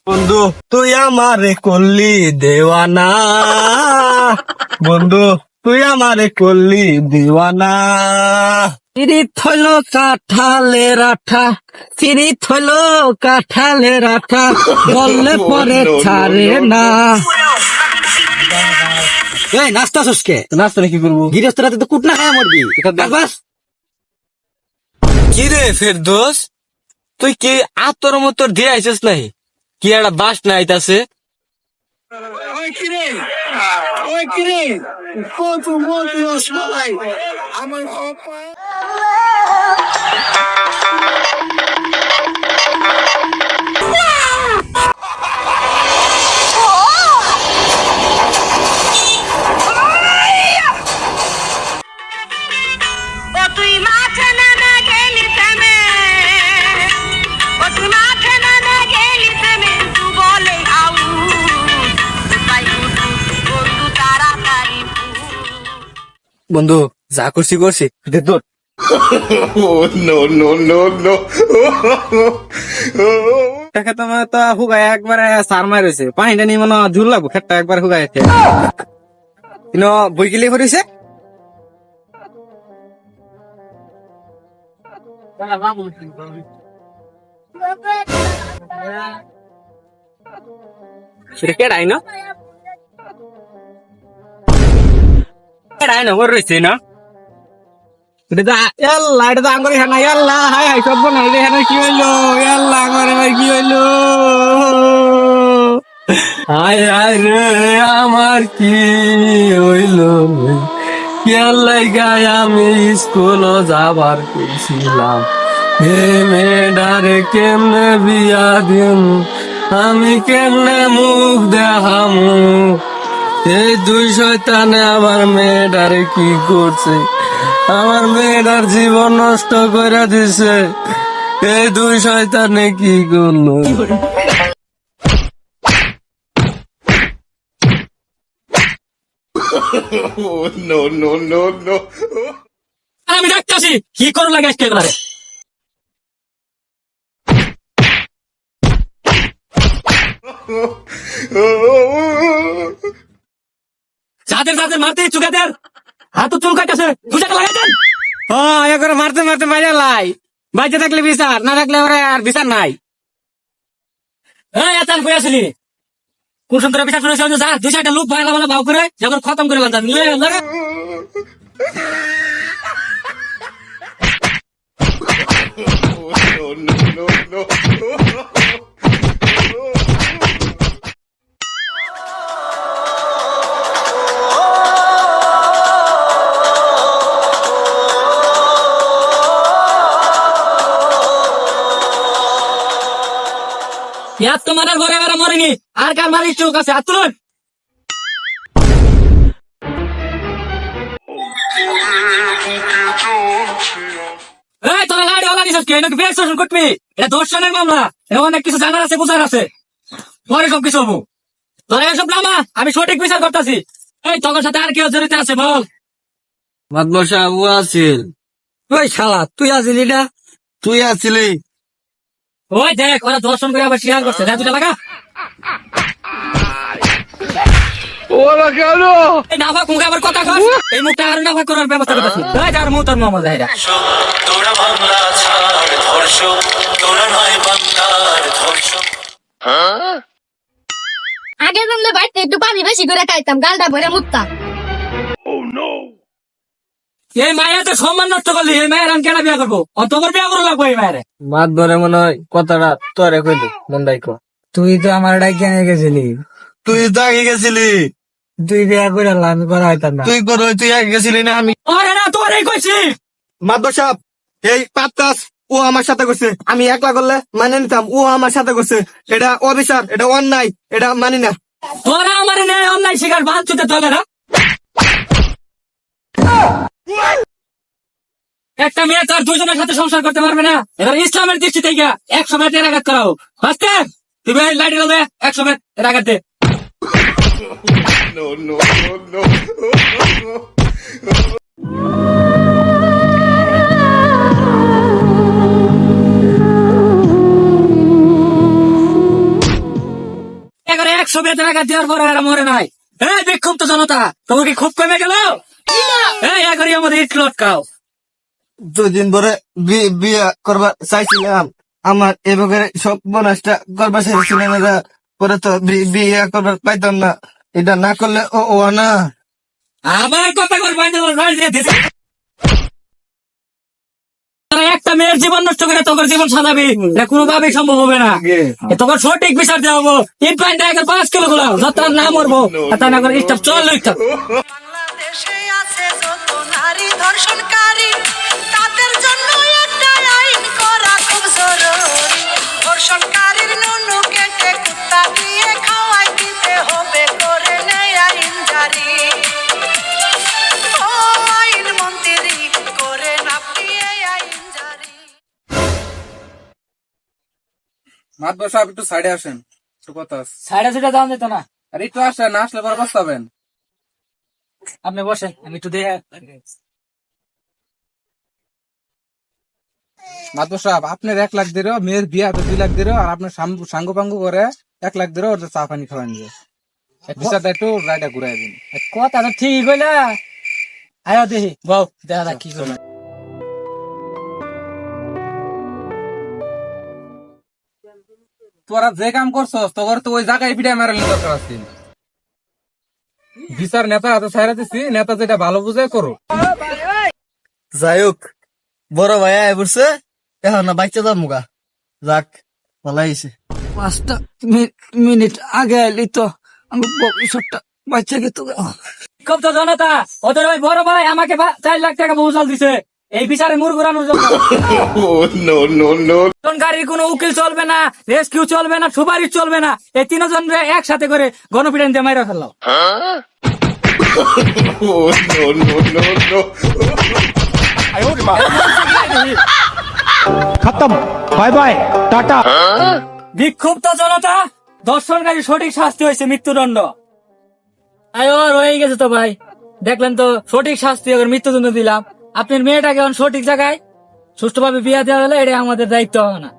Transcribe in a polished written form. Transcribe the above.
বন্ধু তুই আমারে করলি দেওয়ানা, বন্ধু তুই আমারে করলি দিওয়ানা। সিরিত হইল কাঁঠালের আঠা, সিরিত হইল কাঁঠালের আঠা, বললে পরে ছাড়ে না। এই নাস্তা শুসকে নাস্তা কি করবো? গৃহস্থ রাতে তো কুটনা খায় মরবি। বাস কি রে ফেরদৌস, তুই কি আতর মতর দিয়ে আইছিস নাই? কি একটা বাস না আইতাছে? বন্ধু যা করছি করছি, দে তোর। টাকা তোমার তো হুগায় একবারে সার মারিছে, পানিটা নিয়ে মনে হয় ঝুল লাগবো, খেটটা একবার হুগাইছে। বই গিলে করেছে সেটা কেডাই না কেডাই না ওর রয়েছে না। এটা তো এটা তো আঙ্গুরি খানা। হাই হাই সব না এটা কি হইলো? আঙ্গুরি ভাই কি হইলো? হায় হায় রে আমার কি হইলো, খেয়াল গায় আমি স্কুল যাবার কইছিলাম, হে মেয়েটারে কেমনে বিয়া দিন, আমি কেমনে মুখ দেখামু। এই দুই শয়তানে আমার মেয়েটারে কি করছে, আমার মেয়েটার জীবন নষ্ট করে দিছে। এই দুই শয়তানে কি করলো? আমি ডাকতেছি কি করো লাগে আজকে এবারে। যাদের যাদের মারতে চুকাদের হাত চুল কাটতেছে দুটাকে লাগাইছেন। হ্যাঁ একবার মারতে মারতে মাইরা লাই, বাইতে থাকলে বিচার, না থাকলে ওরা আর বিচার নাই। এতান কই আসলি? কোন সুন্দর বিচার শুনেছি যা দুই চারটা লোক ভালো ভালো ভাও করে যখন খতম করে বান্ধান ইয়াত তো মারার ঘরে বেড়া মরেনি, আর কার মারিস চোখ আছে হাত তুলুন। এই তোরা লাড়ি ওলা দিছিস কি? এটা বেশ শোষণ করবি, এটা ধর্ষণের মামলা, এটা অনেক কিছু জানার আছে বুঝার আছে, পরে সব কিছু হবো। তোরা এসব নামা, আমি সঠিক বিচার করতেছি। এই তোর সাথে আর কেউ জড়িত আছে বল? মাতবর সাহেব ও আছিল। ওই শালা তুই আসলি না? তুই আছিলি? ওই দেখ ওরা দর্শন করে আবার শেয়ার করছে, দুটা লাগা। ওরা কেন এই নাফা মুখে আবার কথা কর, এই মুখটা আর নাফা করার ব্যবস্থা করতেছি। এই যার মুখ তোর মামা যায় তোরা বাংলা ছাড় ধর্ষক, তোরা নয় বাংলার ধর্ষক। আগে জানলে বাড়িতে একটু পানি বেশি করে খাইতাম, গালটা ভরে মুততাম। এই মায়ের তো সম্মান নষ্ট করলি, এই মায়ের আমি কেন বিয়া করবো? তোমার বিয়া করে লাগবো এই মায়ের। মাতবরে মনে হয় কথাটা তোরে কইলি, মন্দাই কো। তুই তো আমার ডাইকে নিয়ে গেছিলি, তুই তো আগে গেছিলি। তুই বিয়া করে আমি করা হইতাম না। তুই করো, তুই আগে গেছিলি না? আমি আরে না তোর এই কইছি। মাতবর সাহেব এই পাত্তাস ও আমার সাথে করছে, আমি একলা করলে মানে নিতাম, ও আমার সাথে করছে। এটা অবিচার, এটা অন্যায়, এটা মানি না। তোরা আমার ন্যায় অন্যায় শিকার বাঁধতে চলে না। একটা মেয়ে তার দুজনের সাথে সংসার করতে পারবে না, এবার ইসলামের দৃষ্টি থেকে 100 মেয়ের আঘাত করাও। বাঁচতে তুমি লাইট হবে 100 মেয়ের আঘাত দে। বিয়েতে আঘাত দেওয়ার পর এরা মরে নাই। এই বিক্ষুব্ধ জনতা, তোমার কি খুব কমে গেল? এই এখনই আমাদের ইট লটকাও। 2 দিন ধরে বিয়ে করবার চাইছিলাম, আমার এভাবে সব বোনাসটা করবার চাইছিলাম, এরা পরে তো বিয়ে করবার পাইতাম না, এটা না করলে ও না। আবার কথা কর বাইন্দা দিয়ে দিছে। তারা একটা মেয়ের জীবন নষ্ট করে তোর জীবন সাজাবি, এটা কোনোভাবেই সম্ভব হবে না। তোর সঠিক বিচার দেওয়া হবো। তিন পয়েন্ট 5 কিলো গুলো যাত্রার নাম মরবো, তাই না করে স্টাফ চল লইতাম। বাংলাদেশে আছে যত নারী ধর্ষণকারী, তাদের জন্য একটা আইন করা খুব জরুরি। ধর্ষণকারীর নুনু কেটে কুত্তা দিয়ে খাওয়াই দিতে হবে, করে নেয় আইন জারি। ও আইন মন্ত্রী, করেন আপনি এই আইন জারি। মাতবর সাহেব একটু সাইডে আসেন, একটু কথা আছে। সাইডে সুইডে দাম দিত না। আর একটু আসেন, না আসলে পরে বসতাবেন। আপনি বসেন, আমি একটু দেখে। মাতবর সাহেব, আপনার 1 লাখ দিল, মেয়ের বিয়ে 2 লাখ দিল, আর আপনার সাঙ্গ পাঙ্গ করে 1 লাখ দিল, ওটা চা পানি খাওয়ান নিয়ে বিচারটা একটু রায়টা ঘুরাই দিন। কথা তো ঠিক হইলা। আয়ো দেখি বউ, দেখা যাক কি করবে। তোরা যে কাম করছস, তোর তো ওই জায়গায় পিটাই মারার দরকার আছে। বিচার নেতা হাতে ছাইরা দিছি, নেতা যেটা ভালো বুঝে করো। যাই হোক, বড় ভাইয়া বলছে এখন না বাচ্চা দাম মুগা, যাক ভালো হয়েছে। 5টা মিনিট আগে এলি তো আমি ভবিষ্যৎটা বাচ্চা গেত। খুব তো জনতা, ওদের ওই বড় ভাই আমাকে 4 লাখ টাকা বউসাল দিছে এই বিচারে মুর ঘুরানোর জন্য। গাড়ির কোনো উকিল চলবে না, রেস্কিউ চলবে না, সুপারিশ চলবে না, এই 3 জন একসাথে করে গণপিটান দিয়ে মাইরা ফেললাম। खत्म बाय बाय टाटा। বিক্ষুব্ধ জনতা, ধর্ষণকারী সঠিক শাস্তি হয়েছে মৃত্যুদণ্ড। আয় হয়ে গেছে তো ভাই, দেখলেন তো সঠিক শাস্তি, ওর মৃত্যুদণ্ড দিলাম। আপনার মেয়েটাকে এখন সঠিক জায়গায় সুষ্ঠুভাবে বিয়ে দেওয়া হলে এটা আমাদের দায়িত্ব হবে না।